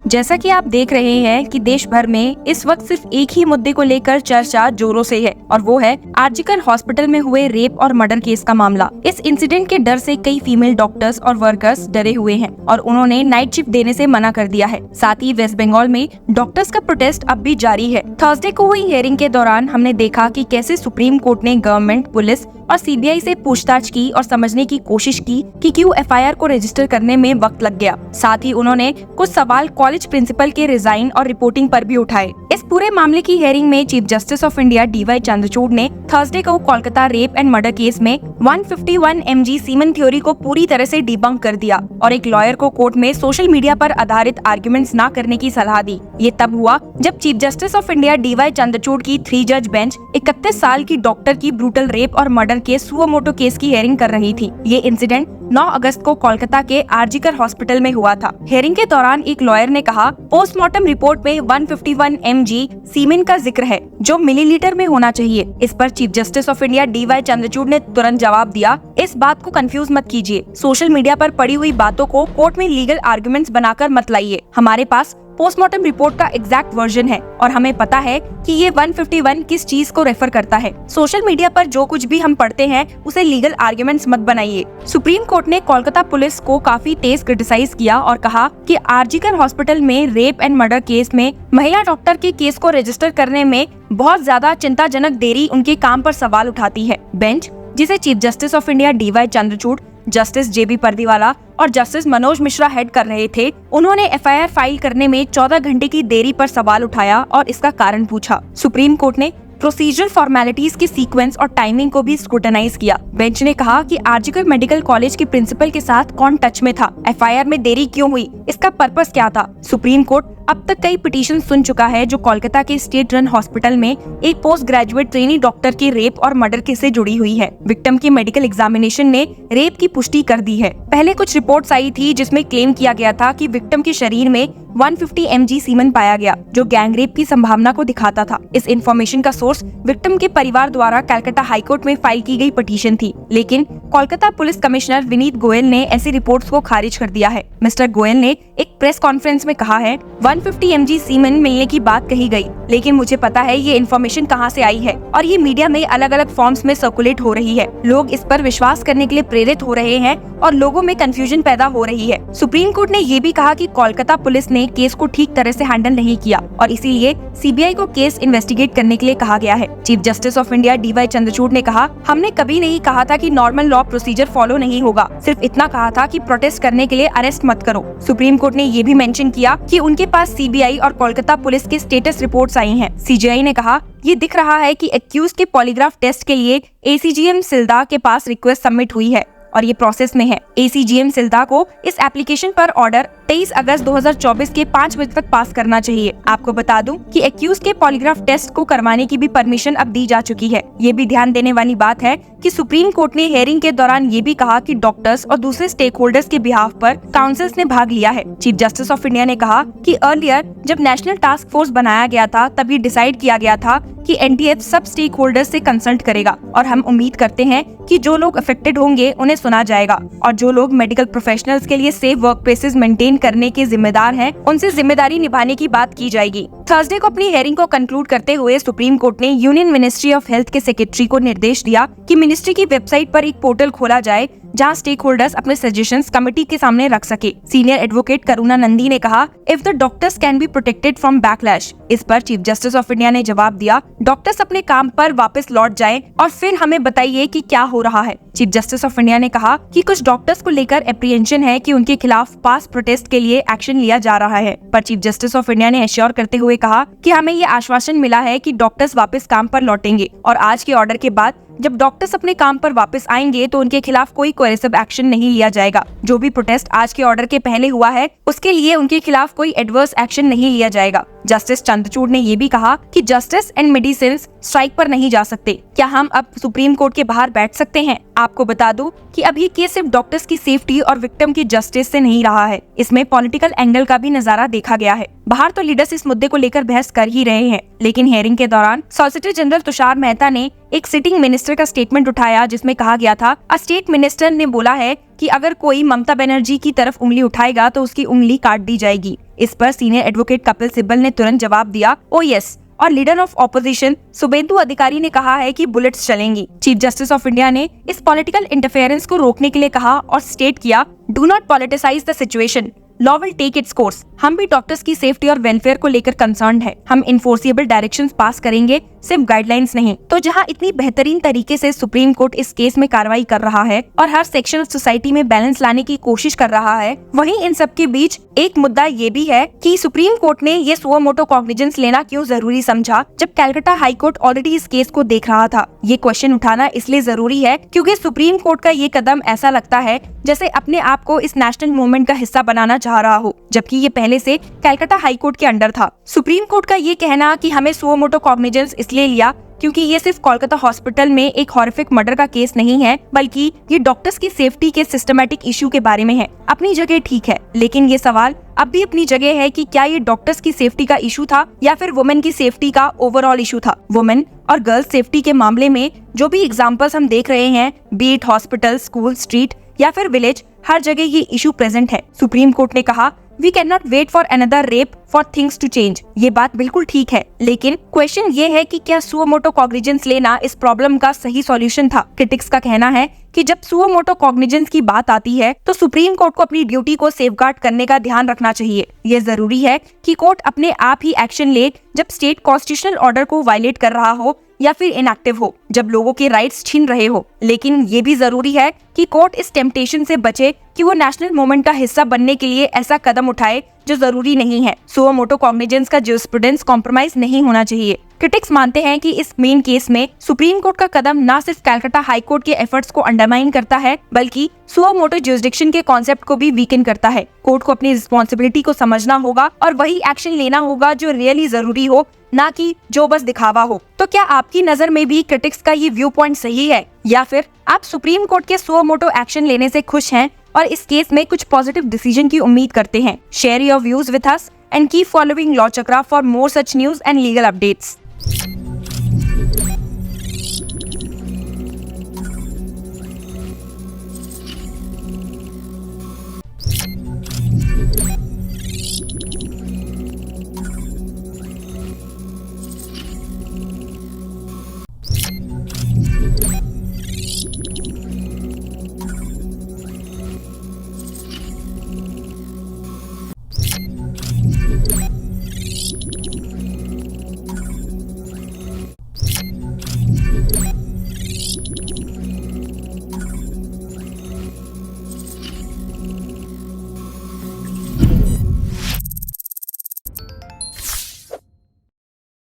जैसा कि आप देख रहे हैं कि देश भर में इस वक्त सिर्फ एक ही मुद्दे को लेकर चर्चा जोरों से है और वो है आरजीकर हॉस्पिटल में हुए रेप और मर्डर केस का मामला। इस इंसिडेंट के डर से कई फीमेल डॉक्टर्स और वर्कर्स डरे हुए हैं और उन्होंने नाइट शिफ्ट देने से मना कर दिया है। साथ ही वेस्ट बंगाल में डॉक्टर्स का प्रोटेस्ट अब भी जारी है। थर्सडे को हुई हियरिंग के दौरान हमने देखा कि कैसे सुप्रीम कोर्ट ने गवर्नमेंट, पुलिस और सीबीआई से पूछताछ की और समझने की कोशिश की कि क्यों एफआईआर को रजिस्टर करने में वक्त लग गया। साथ ही उन्होंने कुछ सवाल कॉलेज प्रिंसिपल के रिजाइन और रिपोर्टिंग पर भी उठाए। इस पूरे मामले की हियरिंग में chief justice of India D Y Chandrachud ने थर्सडे को Kolkata rape and murder case में 151 mg सीमेन थ्योरी को पूरी तरह से डिबंक कर दिया और एक लॉयर को कोर्ट में सोशल मीडिया पर आधारित आर्गुमेंट्स न करने की सलाह दी। ये तब हुआ जब chief justice of India D Y Chandrachud की 3 जज बेंच 31 साल की डॉक्टर की ब्रूटल रेप और मर्डर के सुओ मोटो केस की हियरिंग कर रही थी। ये इंसिडेंट 9 अगस्त को कोलकाता के आरजीकर हॉस्पिटल में हुआ था। हियरिंग के दौरान एक लॉयर ने कहा, पोस्टमार्टम रिपोर्ट में 151 mg सीमेन का जिक्र है जो मिलीलीटर में होना चाहिए। इस पर chief justice of India D Y Chandrachud ने तुरंत जवाब दिया, इस बात को कंफ्यूज मत कीजिए। सोशल मीडिया पर पड़ी हुई बातों को कोर्ट में लीगल आर्गुमेंट्स बनाकर मत लाइए। हमारे पास पोस्टमार्टम रिपोर्ट का एग्जैक्ट वर्जन है और हमें पता है कि ये 151 किस चीज को रेफर करता है। सोशल मीडिया पर जो कुछ भी हम पढ़ते हैं उसे लीगल आर्गुमेंट्स मत बनाइए। सुप्रीम कोर्ट ने कोलकाता पुलिस को काफी तेज क्रिटिसाइज किया और कहा कि आरजीकर हॉस्पिटल में रेप एंड मर्डर केस में महिला डॉक्टर के केस को रजिस्टर करने में बहुत ज्यादा चिंताजनक देरी उनके काम पर सवाल उठाती है। बेंच, जिसे chief justice of India D Y Chandrachud, justice JB Pardiwala और जस्टिस मनोज मिश्रा हेड कर रहे थे, उन्होंने एफआईआर फाइल करने में 14 घंटे की देरी पर सवाल उठाया और इसका कारण पूछा। सुप्रीम कोर्ट ने प्रोसीजरल फॉर्मेलिटीज के सीक्वेंस और टाइमिंग को भी स्क्रूटनाइज किया। बेंच ने कहा कि आरजीकर मेडिकल कॉलेज के प्रिंसिपल के साथ कौन टच में था, एफआईआर में देरी क्यों हुई, इसका पर्पस क्या था। सुप्रीम कोर्ट अब तक कई पिटीशन सुन चुका है जो कोलकाता के स्टेट रन हॉस्पिटल में एक पोस्ट ग्रेजुएट ट्रेनी डॉक्टर के रेप और मर्डर केस से जुड़ी हुई है। विक्टिम की मेडिकल एग्जामिनेशन ने रेप की पुष्टि कर दी है। पहले कुछ रिपोर्ट्स आई थी जिसमें क्लेम किया गया था कि विक्टिम के शरीर में 150 mg सीमेन पाया गया जो गैंग रेप की संभावना को दिखाता था। इस इंफॉर्मेशन का सोर्स विक्टिम के परिवार द्वारा कलकत्ता हाईकोर्ट में फाइल की गई पिटीशन थी, लेकिन कोलकाता पुलिस कमिश्नर विनीत गोयल ने ऐसी रिपोर्ट्स को खारिज कर दिया है। मिस्टर गोयल ने एक प्रेस कॉन्फ्रेंस में कहा है, 150 mg सीमेन मिलने की बात कही गई, लेकिन मुझे पता है ये इन्फॉर्मेशन कहां से आई है और ये मीडिया में अलग अलग फॉर्म्स में सर्कुलेट हो रही है। लोग इस पर विश्वास करने के लिए प्रेरित हो रहे हैं और लोगों में कंफ्यूजन पैदा हो रही है। सुप्रीम कोर्ट ने ये भी कहा कि कोलकाता पुलिस ने केस को ठीक तरह से हैंडल नहीं किया और इसीलिए सीबीआई को केस इन्वेस्टिगेट करने के लिए कहा गया है। Chief justice of India D Y Chandrachud ने कहा, हमने कभी नहीं कहा था कि नॉर्मल लॉ प्रोसीजर फॉलो नहीं होगा, सिर्फ इतना कहा था कि प्रोटेस्ट करने के लिए अरेस्ट मत करो। सुप्रीम कोर्ट ने ये भी मेंशन किया कि उनके पास सीबीआई और कोलकाता पुलिस के स्टेटस रिपोर्ट्स आई हैं। सीजीआई ने कहा, ये दिख रहा है कि एक्यूज के पॉलीग्राफ टेस्ट के लिए एसीजीएम सिल्दा के पास रिक्वेस्ट सबमिट हुई है और ये प्रोसेस में है। एसीजीएम सिल्दा को इस एप्लीकेशन पर ऑर्डर 23 अगस्त 2024 के 5 बजे तक पास करना चाहिए। आपको बता दूं कि एक्यूज के पॉलीग्राफ टेस्ट को करवाने की भी परमिशन अब दी जा चुकी है। ये भी ध्यान देने वाली बात है कि सुप्रीम कोर्ट ने हियरिंग के दौरान ये भी कहा कि डॉक्टर्स और दूसरे स्टेक होल्डर्स के बिहाफ पर काउंसिल्स ने भाग लिया है। चीफ जस्टिस ऑफ इंडिया ने कहा कि अर्लियर जब नेशनल टास्क फोर्स बनाया गया था तब ये डिसाइड किया गया था कि एनटीएफ सब स्टेक होल्डर्स से कंसल्ट करेगा और हम उम्मीद करते हैं कि जो लोग अफेक्टेड होंगे उन्हें सुना जाएगा और जो लोग मेडिकल प्रोफेशनल्स के लिए सेफ वर्क प्लेसेस मेंटेन करने के जिम्मेदार हैं उनसे जिम्मेदारी निभाने की बात की जाएगी। थर्सडे को अपनी हियरिंग को कंक्लूड करते हुए सुप्रीम कोर्ट ने यूनियन मिनिस्ट्री ऑफ हेल्थ के सेक्रेटरी को निर्देश दिया कि मिनिस्ट्री की वेबसाइट पर एक पोर्टल खोला जाए जहां स्टेक होल्डर्स अपने सजेशंस कमेटी के सामने रख सके। सीनियर एडवोकेट करुणा नंदी ने कहा, if the doctors can be protected from backlash. इस पर चीफ जस्टिस ऑफ इंडिया ने जवाब दिया, डॉक्टर्स अपने काम पर वापस लौट जाएं और फिर हमें बताइए कि क्या हो रहा है। चीफ जस्टिस ऑफ इंडिया ने कहा कि कुछ डॉक्टर्स को लेकर एप्रीहेंशन है कि उनके खिलाफ पास प्रोटेस्ट के लिए एक्शन लिया जा रहा है, पर चीफ जस्टिस ऑफ इंडिया ने एश्योर करते हुए कहा कि हमें ये आश्वासन मिला है कि डॉक्टर्स वापस काम पर लौटेंगे और आज के ऑर्डर के बाद जब डॉक्टर्स अपने काम पर वापस आएंगे तो उनके खिलाफ कोई कोएरेसिव एक्शन नहीं लिया जाएगा। जो भी प्रोटेस्ट आज के ऑर्डर के पहले हुआ है उसके लिए उनके खिलाफ कोई एडवर्स एक्शन नहीं लिया जाएगा। जस्टिस चंद्रचूड़ ने ये भी कहा कि जस्टिस एंड मेडिसिन स्ट्राइक पर नहीं जा सकते। क्या हम अब सुप्रीम कोर्ट के बाहर बैठ सकते हैं? आपको बता दूं कि अब ये केस सिर्फ डॉक्टर्स की सेफ्टी और विक्टिम की जस्टिस से नहीं रहा है, इसमें पॉलिटिकल एंगल का भी नजारा देखा गया है। बाहर तो लीडर्स इस मुद्दे को लेकर बहस कर ही रहे हैं, लेकिन हियरिंग के दौरान सॉलिसिटर जनरल तुषार मेहता ने एक सिटिंग मिनिस्टर का स्टेटमेंट उठाया जिसमें कहा गया था, स्टेट मिनिस्टर ने बोला है कि अगर कोई ममता बनर्जी की तरफ उंगली उठाएगा तो उसकी उंगली काट दी जाएगी। इस पर सीनियर एडवोकेट कपिल सिब्बल ने तुरंत जवाब दिया, ओ यस। और लीडर ऑफ ऑपोजिशन शुभेंदु अधिकारी ने कहा है कि बुलेट्स चलेंगी। चीफ जस्टिस ऑफ इंडिया ने इस पॉलिटिकल इंटरफेरेंस को रोकने के लिए कहा और स्टेट किया, do not politicise the situation, law will take its course. हम भी डॉक्टर्स की सेफ्टी और वेलफेयर को लेकर कंसर्न्ड है। हम इन्फोर्सिएबल डायरेक्शंस पास करेंगे, सिर्फ गाइडलाइंस नहीं। तो जहां इतनी बेहतरीन तरीके से सुप्रीम कोर्ट इस केस में कार्रवाई कर रहा है और हर सेक्शन ऑफ सोसाइटी में बैलेंस लाने की कोशिश कर रहा है, वहीं इन सब के बीच एक मुद्दा ये भी है कि सुप्रीम कोर्ट ने ये सुओ मोटो कॉग्निजेंस लेना क्यों जरूरी समझा, जब कैलकाटा हाई कोर्ट ऑलरेडी इस केस को देख रहा था। ये क्वेश्चन उठाना इसलिए जरूरी है क्योंकि सुप्रीम कोर्ट का ये कदम ऐसा लगता है जैसे अपने आप को इस नेशनल मूवमेंट का हिस्सा बनाना चाह रहा हो, जबकि ये पहले से कैलकाटा हाई कोर्ट के अंडर था। सुप्रीम कोर्ट का ये कहना कि हमें सुओ मोटो कॉग्निजेंस इसलिए लिया क्योंकि ये सिर्फ कोलकाता हॉस्पिटल में एक हॉरिफिक मर्डर का केस नहीं है, बल्कि ये डॉक्टर्स की सेफ्टी के सिस्टमैटिक इशू के बारे में है। अपनी जगह ठीक है, लेकिन ये सवाल अब भी अपनी जगह है कि क्या ये डॉक्टर्स की सेफ्टी का इशू था या फिर वुमेन की सेफ्टी का ओवरऑल इशू था। वुमेन और गर्ल्स सेफ्टी के मामले में जो भी एग्जाम्पल्स हम देख रहे हैं, बीट हॉस्पिटल, स्कूल, स्ट्रीट या फिर विलेज, हर जगह ये इशू प्रेजेंट है। सुप्रीम कोर्ट ने कहा, we can not wait for another rape for things to change. ये बात बिल्कुल ठीक है, लेकिन क्वेश्चन ये है कि क्या सुओ मोटो कॉग्निजेंस लेना इस प्रॉब्लम का सही सॉल्यूशन था। क्रिटिक्स का कहना है कि जब सुओ मोटो कॉग्निजेंस की बात आती है तो सुप्रीम कोर्ट को अपनी ड्यूटी को सेफगार्ड करने का ध्यान रखना चाहिए। ये जरूरी है कि कोर्ट अपने आप ही एक्शन ले जब स्टेट कॉन्स्टिट्यूशनल ऑर्डर को वायलेट कर रहा हो या फिर इनएक्टिव हो, जब लोगों के राइट्स छीन रहे हो। लेकिन ये भी जरूरी है कि कोर्ट इस टेम्पटेशन से बचे कि वो नेशनल मूवमेंट का हिस्सा बनने के लिए ऐसा कदम उठाए जो जरूरी नहीं है। सुओ मोटो कॉग्निजेंस का जूरिस्प्रूडेंस कॉम्प्रोमाइज नहीं होना चाहिए। क्रिटिक्स मानते हैं कि इस मेन केस में सुप्रीम कोर्ट का कदम न सिर्फ कैलकाटा हाई कोर्ट के एफर्ट्स को अंडरमाइन करता है, बल्कि सुओ मोटो जुरिसडिक्शन के कॉन्सेप्ट को भी वीकन करता है। कोर्ट को अपनी रिस्पॉन्सिबिलिटी को समझना होगा और वही एक्शन लेना होगा जो रियली जरूरी हो, ना कि जो बस दिखावा हो। तो क्या आपकी नजर में भी क्रिटिक्स का ये व्यू पॉइंट सही है, या फिर आप सुप्रीम कोर्ट के सुओ मोटो एक्शन लेने से खुश हैं और इस केस में कुछ पॉजिटिव डिसीजन की उम्मीद करते हैं? Share your views with us and keep following Law Chakra for more such news and legal updates.